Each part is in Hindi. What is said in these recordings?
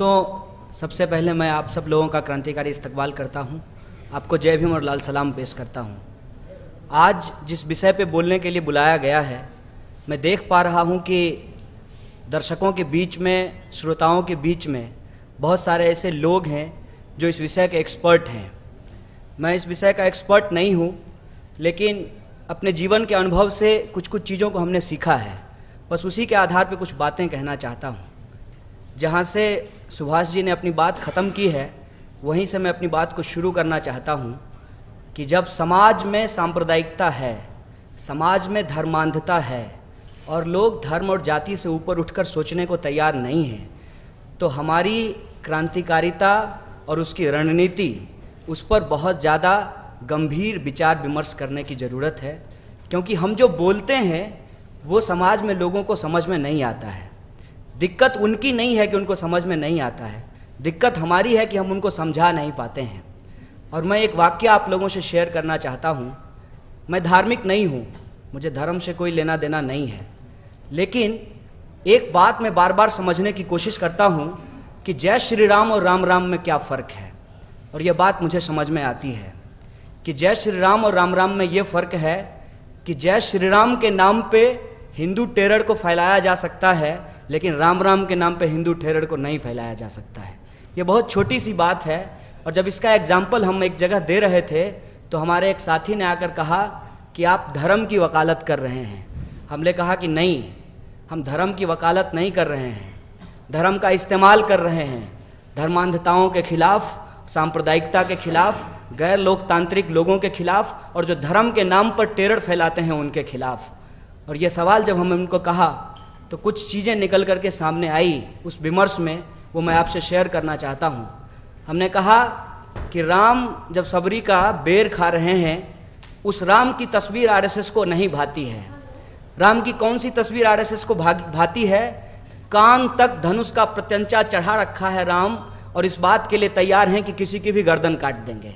दोस्तों, सबसे पहले मैं आप सब लोगों का क्रांतिकारी इस्तकबाल करता हूं। आपको जय भीम और लाल सलाम पेश करता हूं। आज जिस विषय पे बोलने के लिए बुलाया गया है, मैं देख पा रहा हूं कि दर्शकों के बीच में, श्रोताओं के बीच में बहुत सारे ऐसे लोग हैं जो इस विषय के एक्सपर्ट हैं। मैं इस विषय का एक्सपर्ट नहीं हूं, लेकिन अपने जीवन के अनुभव से कुछ कुछ चीज़ों को हमने सीखा है। बस उसी के आधार पर कुछ बातें कहना चाहता हूं। जहाँ से सुभाष जी ने अपनी बात ख़त्म की है, वहीं से मैं अपनी बात को शुरू करना चाहता हूँ कि जब समाज में सांप्रदायिकता है, समाज में धर्मांधता है और लोग धर्म और जाति से ऊपर उठकर सोचने को तैयार नहीं हैं, तो हमारी क्रांतिकारिता और उसकी रणनीति, उस पर बहुत ज़्यादा गंभीर विचार विमर्श करने की ज़रूरत है। क्योंकि हम जो बोलते हैं वो समाज में लोगों को समझ में नहीं आता है। दिक्कत उनकी नहीं है कि उनको समझ में नहीं आता है, दिक्कत हमारी है कि हम उनको समझा नहीं पाते हैं। और मैं एक वाक्य आप लोगों से शेयर करना चाहता हूँ। मैं धार्मिक नहीं हूँ, मुझे धर्म से कोई लेना देना नहीं है, लेकिन एक बात मैं बार बार समझने की कोशिश करता हूँ कि जय श्री राम और राम राम में क्या फ़र्क है। और यह बात मुझे समझ में आती है कि जय श्री राम और राम राम में ये फ़र्क है कि जय श्री राम के नाम पे हिंदू टेरर को फैलाया जा सकता है, लेकिन राम राम के नाम पे हिंदू टेरर को नहीं फैलाया जा सकता है। ये बहुत छोटी सी बात है। और जब इसका एग्जाम्पल हम एक जगह दे रहे थे तो हमारे एक साथी ने आकर कहा कि आप धर्म की वकालत कर रहे हैं। हमने कहा कि नहीं, हम धर्म की वकालत नहीं कर रहे हैं, धर्म का इस्तेमाल कर रहे हैं धर्मांधताओं के खिलाफ, सांप्रदायिकता के खिलाफ, गैर लोकतांत्रिक लोगों के खिलाफ, और जो धर्म के नाम पर टेरर फैलाते हैं उनके खिलाफ। और ये सवाल जब हम उनको कहा तो कुछ चीज़ें निकल करके सामने आई उस विमर्श में, वो मैं आपसे शेयर करना चाहता हूँ। हमने कहा कि राम जब सबरी का बेर खा रहे हैं, उस राम की तस्वीर आरएसएस को नहीं भाती है। राम की कौन सी तस्वीर आरएसएस को भाती है? कान तक धनुष का प्रत्यंचा चढ़ा रखा है राम, और इस बात के लिए तैयार हैं कि किसी की भी गर्दन काट देंगे।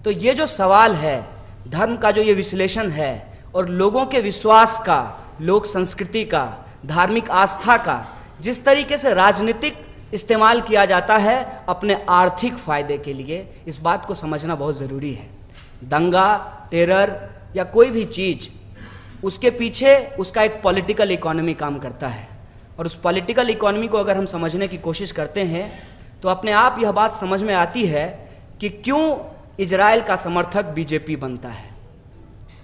तो ये जो सवाल है, धर्म का जो ये विश्लेषण है, और लोगों के विश्वास का, लोक संस्कृति का, धार्मिक आस्था का जिस तरीके से राजनीतिक इस्तेमाल किया जाता है अपने आर्थिक फ़ायदे के लिए, इस बात को समझना बहुत ज़रूरी है। दंगा, टेरर या कोई भी चीज़, उसके पीछे उसका एक पॉलिटिकल इकोनॉमी काम करता है। और उस पॉलिटिकल इकोनॉमी को अगर हम समझने की कोशिश करते हैं तो अपने आप यह बात समझ में आती है कि क्यों इजराइल का समर्थक बीजेपी बनता है,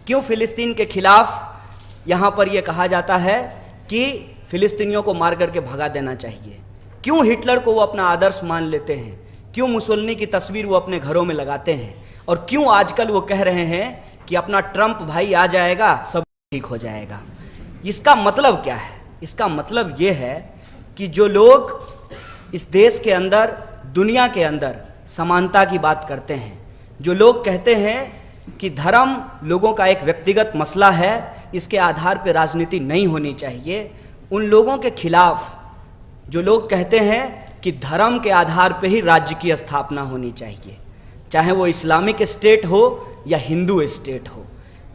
क्यों फ़िलिस्तीन के खिलाफ यहाँ पर यह कहा जाता है कि फ़िलिस्तीनियों को मार करके भगा देना चाहिए, क्यों हिटलर को वो अपना आदर्श मान लेते हैं, क्यों मुसोलिनी की तस्वीर वो अपने घरों में लगाते हैं, और क्यों आजकल वो कह रहे हैं कि अपना ट्रंप भाई आ जाएगा सब ठीक हो जाएगा। इसका मतलब क्या है? इसका मतलब ये है कि जो लोग इस देश के अंदर, दुनिया के अंदर समानता की बात करते हैं, जो लोग कहते हैं कि धर्म लोगों का एक व्यक्तिगत मसला है, इसके आधार पर राजनीति नहीं होनी चाहिए, उन लोगों के खिलाफ जो लोग कहते हैं कि धर्म के आधार पर ही राज्य की स्थापना होनी चाहिए, चाहे वो इस्लामिक स्टेट हो या हिंदू स्टेट हो,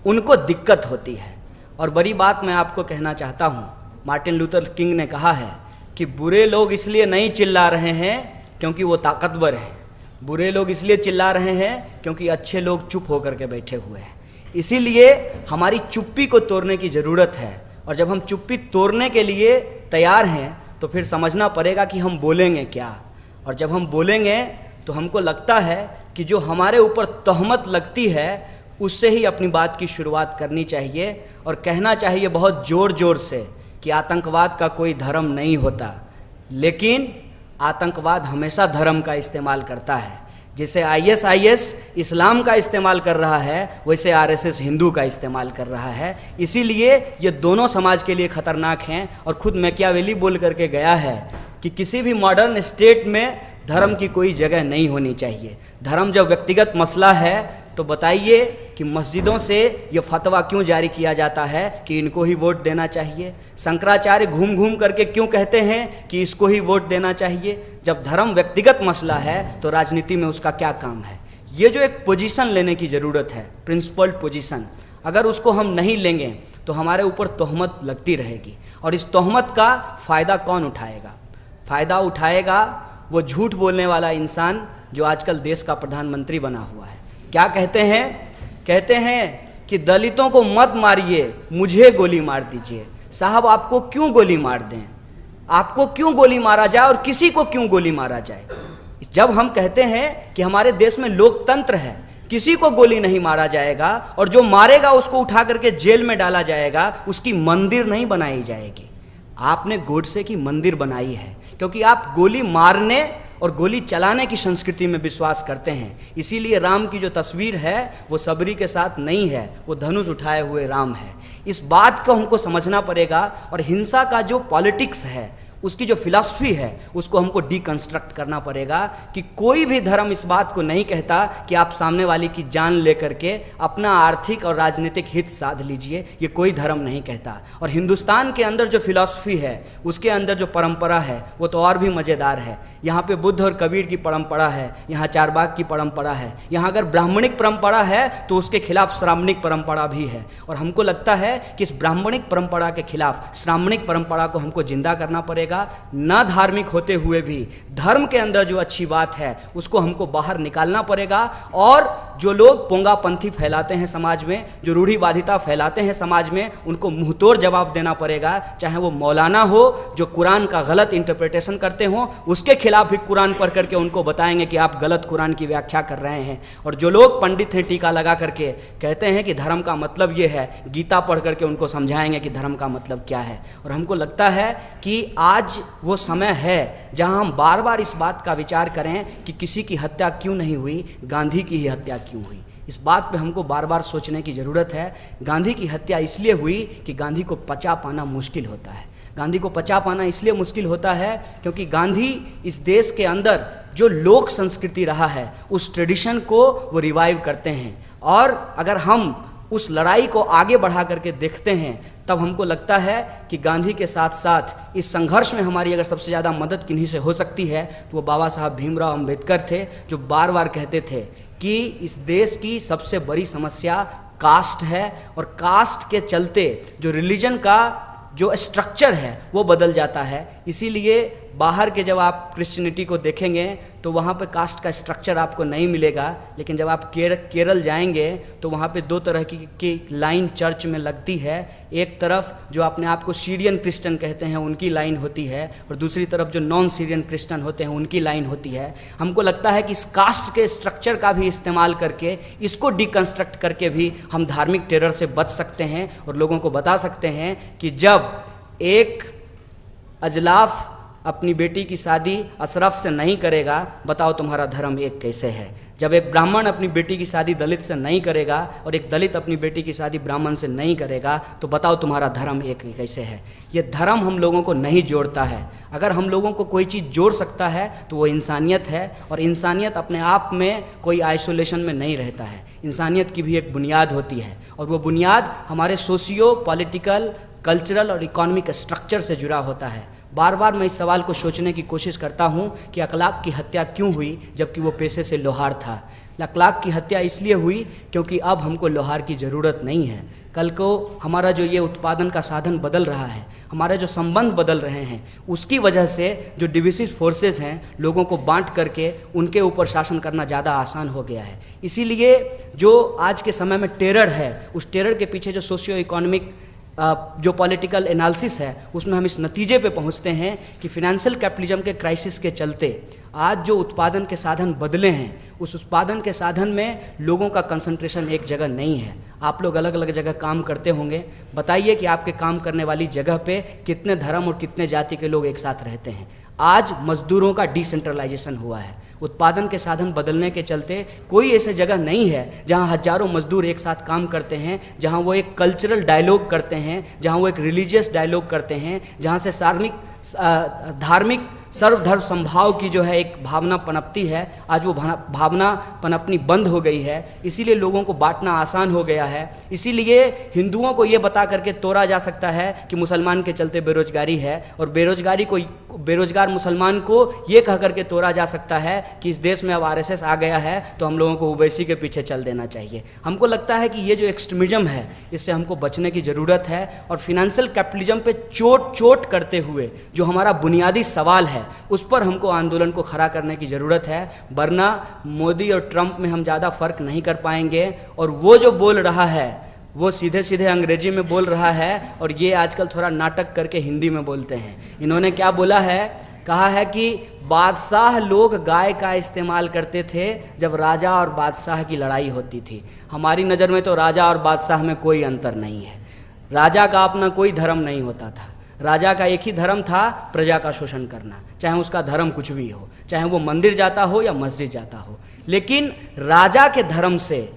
उनको दिक्कत होती है। और बड़ी बात मैं आपको कहना चाहता हूँ, मार्टिन लूथर किंग ने कहा है कि बुरे लोग इसलिए नहीं चिल्ला रहे हैं क्योंकि वो ताकतवर हैं, बुरे लोग इसलिए चिल्ला रहे हैं क्योंकि अच्छे लोग चुप होकर के बैठे हुए हैं। इसीलिए हमारी चुप्पी को तोड़ने की ज़रूरत है। और जब हम चुप्पी तोड़ने के लिए तैयार हैं तो फिर समझना पड़ेगा कि हम बोलेंगे क्या। और जब हम बोलेंगे तो हमको लगता है कि जो हमारे ऊपर तहमत लगती है उससे ही अपनी बात की शुरुआत करनी चाहिए, और कहना चाहिए बहुत ज़ोर ज़ोर से कि आतंकवाद का कोई धर्म नहीं होता, लेकिन आतंकवाद हमेशा धर्म का इस्तेमाल करता है। जैसे आईएसआईएस इस्लाम का इस्तेमाल कर रहा है, वैसे आरएसएस हिंदू का इस्तेमाल कर रहा है। इसीलिए ये दोनों समाज के लिए खतरनाक हैं। और खुद मैकियावेली बोल करके गया है कि किसी भी मॉडर्न स्टेट में धर्म की कोई जगह नहीं होनी चाहिए। धर्म जब व्यक्तिगत मसला है तो बताइए कि मस्जिदों से ये फतवा क्यों जारी किया जाता है कि इनको ही वोट देना चाहिए? शंकराचार्य घूम घूम करके क्यों कहते हैं कि इसको ही वोट देना चाहिए? जब धर्म व्यक्तिगत मसला है तो राजनीति में उसका क्या काम है? ये जो एक पोजीशन लेने की ज़रूरत है, प्रिंसिपल्ड पोजीशन, अगर उसको हम नहीं लेंगे तो हमारे ऊपर तोहमत लगती रहेगी। और इस तोहमत का फ़ायदा कौन उठाएगा? फ़ायदा उठाएगा वो झूठ बोलने वाला इंसान जो आजकल देश का प्रधानमंत्री बना हुआ है। क्या कहते हैं? कहते हैं कि दलितों को मत मारिए, मुझे गोली मार दीजिए। साहब, आपको क्यों गोली मार दें? आपको क्यों गोली मारा जाए और किसी को क्यों गोली मारा जाए? जब हम कहते हैं कि हमारे देश में लोकतंत्र है, किसी को गोली नहीं मारा जाएगा और जो मारेगा उसको उठा करके जेल में डाला जाएगा, उसकी मंदिर नहीं बनाई जाएगी। आपने गोडसे की मंदिर बनाई है क्योंकि आप गोली मारने और गोली चलाने की संस्कृति में विश्वास करते हैं। इसीलिए राम की जो तस्वीर है वो सबरी के साथ नहीं है, वो धनुष उठाए हुए राम है। इस बात को हमको समझना पड़ेगा और हिंसा का जो पॉलिटिक्स है, उसकी जो फिलॉसफी है, उसको हमको डीकंस्ट्रक्ट करना पड़ेगा कि कोई भी धर्म इस बात को नहीं कहता कि आप सामने वाले की जान लेकर के अपना आर्थिक और राजनीतिक हित साध लीजिए। ये कोई धर्म नहीं कहता। और हिंदुस्तान के अंदर जो फिलॉसफी है, उसके अंदर जो परंपरा है, वो तो और भी मज़ेदार है। यहाँ पे बुद्ध और कबीर की परंपरा है, यहाँ चारबाग की परंपरा है। यहाँ अगर ब्राह्मणिक परंपरा है तो उसके खिलाफ श्रामणिक परंपरा भी है। और हमको लगता है कि इस ब्राह्मणिक परंपरा के खिलाफ श्रामणिक परंपरा को हमको जिंदा करना पड़ेगा। ना धार्मिक होते हुए भी धर्म के अंदर जो अच्छी बात है उसको हमको बाहर निकालना पड़ेगा। और जो लोग पोंगापंथी फैलाते हैं समाज में, जो रूढ़िवादिता फैलाते हैं समाज में, उनको मुंहतोड़ जवाब देना पड़ेगा। चाहे वो मौलाना हो जो कुरान का गलत इंटरप्रिटेशन करते हो, उसके खिलाफ भी कुरान पढ़ करके उनको बताएंगे कि आप गलत कुरान की व्याख्या कर रहे हैं। और जो लोग पंडित हैं टीका लगा करके कहते हैं कि धर्म का मतलब ये है, गीता पढ़ करके उनको समझाएंगे कि धर्म का मतलब क्या है। और हमको लगता है कि आज वो समय है जहां हम बार बार इस बात का विचार करें कि किसी की हत्या क्यों नहीं हुई, गांधी की ही हत्या क्यों हुई। इस बात पे हमको बार बार सोचने की ज़रूरत है। गांधी की हत्या इसलिए हुई कि गांधी को पचा पाना मुश्किल होता है। गांधी को पचा पाना इसलिए मुश्किल होता है क्योंकि गांधी इस देश के अंदर जो लोक संस्कृति रहा है, उस ट्रेडिशन को वो रिवाइव करते हैं। और अगर हम उस लड़ाई को आगे बढ़ा करके देखते हैं तब हमको लगता है कि गांधी के साथ साथ इस संघर्ष में हमारी अगर सबसे ज़्यादा मदद किन्हीं से हो सकती है तो वो बाबा साहब भीमराव अंबेडकर थे, जो बार बार कहते थे कि इस देश की सबसे बड़ी समस्या कास्ट है। और कास्ट के चलते जो रिलीजन का जो स्ट्रक्चर है वो बदल जाता है। इसीलिए बाहर के जब आप क्रिश्चियनिटी को देखेंगे तो वहाँ पे कास्ट का स्ट्रक्चर आपको नहीं मिलेगा। लेकिन जब आप केरल जाएंगे तो वहाँ पे दो तरह की लाइन चर्च में लगती है। एक तरफ जो अपने आप को सीरियन क्रिश्चियन कहते हैं उनकी लाइन होती है, और दूसरी तरफ जो नॉन सीरियन क्रिश्चियन होते हैं उनकी लाइन होती है। हमको लगता है कि इस कास्ट के स्ट्रक्चर का भी इस्तेमाल करके, इसको डिकन्स्ट्रक्ट करके भी हम धार्मिक टेरर से बच सकते हैं और लोगों को बता सकते हैं कि जब एक अजलाफ अपनी बेटी की शादी अशरफ से नहीं करेगा, बताओ तुम्हारा धर्म एक कैसे है। जब एक ब्राह्मण अपनी बेटी की शादी दलित से नहीं करेगा और एक दलित अपनी बेटी की शादी ब्राह्मण से नहीं करेगा, तो बताओ तुम्हारा धर्म एक कैसे है। ये धर्म हम लोगों को नहीं जोड़ता है। अगर हम लोगों को कोई चीज़ जोड़ सकता है तो वो इंसानियत है। और इंसानियत अपने आप में कोई आइसोलेशन में नहीं रहता है। इंसानियत की भी एक बुनियाद होती है और वो बुनियाद हमारे सोशियो पॉलिटिकल, कल्चरल और इकोनॉमिक स्ट्रक्चर से जुड़ा होता है। बार बार मैं इस सवाल को सोचने की कोशिश करता हूँ कि अखलाक की हत्या क्यों हुई जबकि वो पेशे से लोहार था। अखलाक की हत्या इसलिए हुई क्योंकि अब हमको लोहार की ज़रूरत नहीं है। कल को हमारा जो ये उत्पादन का साधन बदल रहा है, हमारे जो संबंध बदल रहे हैं, उसकी वजह से जो डिविसिव फोर्सेस हैं, लोगों को बांट करके उनके ऊपर शासन करना ज़्यादा आसान हो गया है। इसीलिए जो आज के समय में टेरर है, उस टेरर के पीछे जो सोशियो इकोनॉमिक जो पॉलिटिकल एनालिसिस है, उसमें हम इस नतीजे पे पहुंचते हैं कि फिनेंशियल कैपिटलिज्म के क्राइसिस के चलते आज जो उत्पादन के साधन बदले हैं, उस उत्पादन के साधन में लोगों का कंसंट्रेशन एक जगह नहीं है। आप लोग अलग अलग जगह काम करते होंगे, बताइए कि आपके काम करने वाली जगह पे कितने धर्म और कितने जाति के लोग एक साथ रहते हैं। आज मजदूरों का डिसेंट्रलाइजेशन हुआ है। उत्पादन के साधन बदलने के चलते कोई ऐसी जगह नहीं है जहां हजारों मजदूर एक साथ काम करते हैं, जहां वो एक कल्चरल डायलॉग करते हैं, जहां वो एक रिलीजियस डायलॉग करते हैं, जहां से धार्मिक सर्वधर्म संभाव की जो है एक भावना पनपती है। आज वो भावना पनपनी बंद हो गई है। इसीलिए लोगों को बांटना आसान हो गया है। इसीलिए हिंदुओं को ये बता करके तोड़ा जा सकता है कि मुसलमान के चलते बेरोजगारी है, और बेरोजगार मुसलमान को ये कह करके तोड़ा जा सकता है कि इस देश में अब आरएसएस आ गया है तो हम लोगों को ओवैसी के पीछे चल देना चाहिए। हमको लगता है कि ये जो एक्सट्रीमिज्म है, इससे हमको बचने की ज़रूरत है। और फिनेंशियल कैपिटलिज्म पे चोट करते हुए जो हमारा बुनियादी सवाल है है उस पर हमको आंदोलन को खड़ा करने की ज़रूरत है, वरना मोदी और ट्रंप में हम ज़्यादा फ़र्क नहीं कर पाएंगे। और वो जो बोल रहा है वो सीधे सीधे अंग्रेजी में बोल रहा है और ये आजकल थोड़ा नाटक करके हिंदी में बोलते हैं। इन्होंने क्या बोला है, कहा है कि बादशाह लोग गाय का इस्तेमाल करते थे जब राजा और बादशाह की लड़ाई होती थी। हमारी नज़र में तो राजा और बादशाह में कोई अंतर नहीं है। राजा का अपना कोई धर्म नहीं होता था, राजा का एक ही धर्म था, प्रजा का शोषण करना, चाहे उसका धर्म कुछ भी हो, चाहे वो मंदिर जाता हो या मस्जिद जाता हो। लेकिन राजा के धर्म से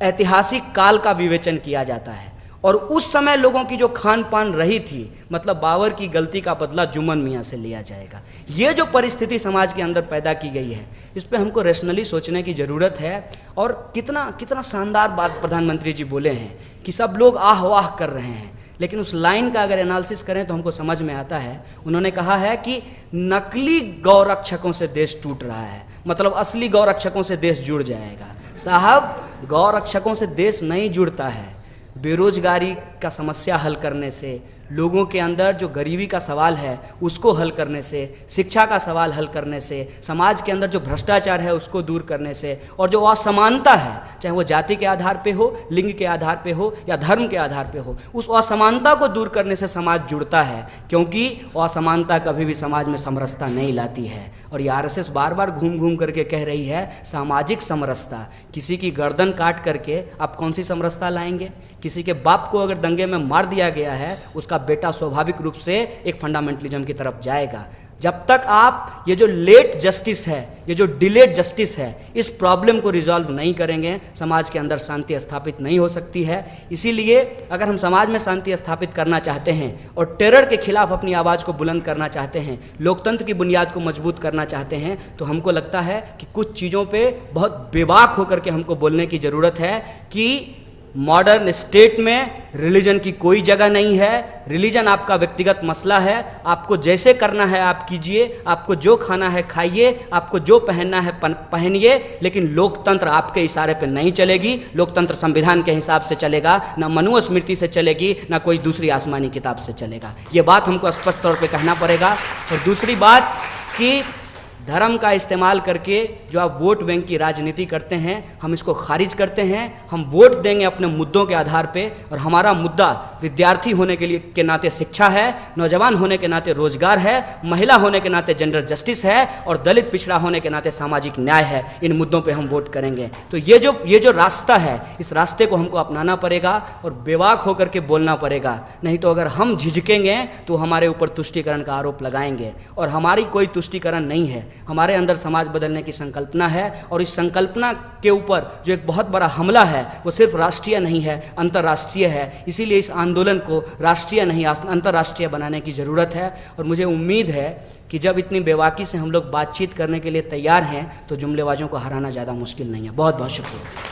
ऐतिहासिक काल का विवेचन किया जाता है और उस समय लोगों की जो खान पान रही थी, मतलब बाबर की गलती का बदला जुम्मन मियाँ से लिया जाएगा। ये जो परिस्थिति समाज के अंदर पैदा की गई है, इस पे हमको रैशनली सोचने की ज़रूरत है। और कितना कितना शानदार बात प्रधानमंत्री जी बोले हैं कि सब लोग आह वाह कर रहे हैं, लेकिन उस लाइन का अगर एनालिसिस करें तो हमको समझ में आता है। उन्होंने कहा है कि नकली गौरक्षकों से देश टूट रहा है, मतलब असली गौरक्षकों से देश जुड़ जाएगा। साहब, गौरक्षकों से देश नहीं जुड़ता है। बेरोजगारी का समस्या हल करने से, लोगों के अंदर जो गरीबी का सवाल है उसको हल करने से, शिक्षा का सवाल हल करने से, समाज के अंदर जो भ्रष्टाचार है उसको दूर करने से, और जो असमानता है, चाहे वो जाति के आधार पे हो, लिंग के आधार पे हो या धर्म के आधार पे हो, उस असमानता को दूर करने से समाज जुड़ता है। क्योंकि असमानता कभी भी समाज में समरसता नहीं लाती है। और ये आरएसएस बार बार घूम घूम करके कह रही है सामाजिक समरसता। किसी की गर्दन काट करके आप कौन सी समरसता लाएंगे? किसी के बाप को अगर दंगे में मार दिया गया है, उसका बेटा स्वाभाविक रूप से एक फंडामेंटलिज्म की तरफ जाएगा। जब तक आप ये जो लेट जस्टिस है, ये जो डिलेड जस्टिस है, इस प्रॉब्लम को रिजॉल्व नहीं करेंगे, समाज के अंदर शांति स्थापित नहीं हो सकती है। इसीलिए अगर हम समाज में शांति स्थापित करना चाहते हैं और टेरर के खिलाफ अपनी आवाज़ को बुलंद करना चाहते हैं, लोकतंत्र की बुनियाद को मजबूत करना चाहते हैं, तो हमको लगता है कि कुछ चीज़ों पे बहुत बेबाक होकर के हमको बोलने की ज़रूरत है कि मॉडर्न स्टेट में रिलीजन की कोई जगह नहीं है। रिलीजन आपका व्यक्तिगत मसला है, आपको जैसे करना है आप कीजिए, आपको जो खाना है खाइए, आपको जो पहनना है पहनिए, लेकिन लोकतंत्र आपके इशारे पे नहीं चलेगी। लोकतंत्र संविधान के हिसाब से चलेगा, ना मनुस्मृति से चलेगी, ना कोई दूसरी आसमानी किताब से चलेगा। ये बात हमको स्पष्ट तौर पे कहना पड़ेगा। और दूसरी बात कि धर्म का इस्तेमाल करके जो आप वोट बैंक की राजनीति करते हैं, हम इसको खारिज करते हैं। हम वोट देंगे अपने मुद्दों के आधार पे, और हमारा मुद्दा विद्यार्थी होने के लिए के नाते शिक्षा है, नौजवान होने के नाते रोजगार है, महिला होने के नाते जेंडर जस्टिस है, और दलित पिछड़ा होने के नाते सामाजिक न्याय है। इन मुद्दों पे हम वोट करेंगे। तो ये जो रास्ता है, इस रास्ते को हमको अपनाना पड़ेगा और बेबाक होकर के बोलना पड़ेगा। नहीं तो अगर हम झिझकेंगे तो हमारे ऊपर तुष्टीकरण का आरोप लगाएंगे, और हमारी कोई तुष्टीकरण नहीं है। हमारे अंदर समाज बदलने की संकल्पना है, और इस संकल्पना के ऊपर जो एक बहुत बड़ा हमला है वो सिर्फ राष्ट्रीय नहीं है, अंतर्राष्ट्रीय है। इसीलिए इस आंदोलन को राष्ट्रीय नहीं अंतर्राष्ट्रीय बनाने की ज़रूरत है। और मुझे उम्मीद है कि जब इतनी बेबाकी से हम लोग बातचीत करने के लिए तैयार हैं तो जुमलेबाजों को हराना ज़्यादा मुश्किल नहीं है। बहुत बहुत शुक्रिया।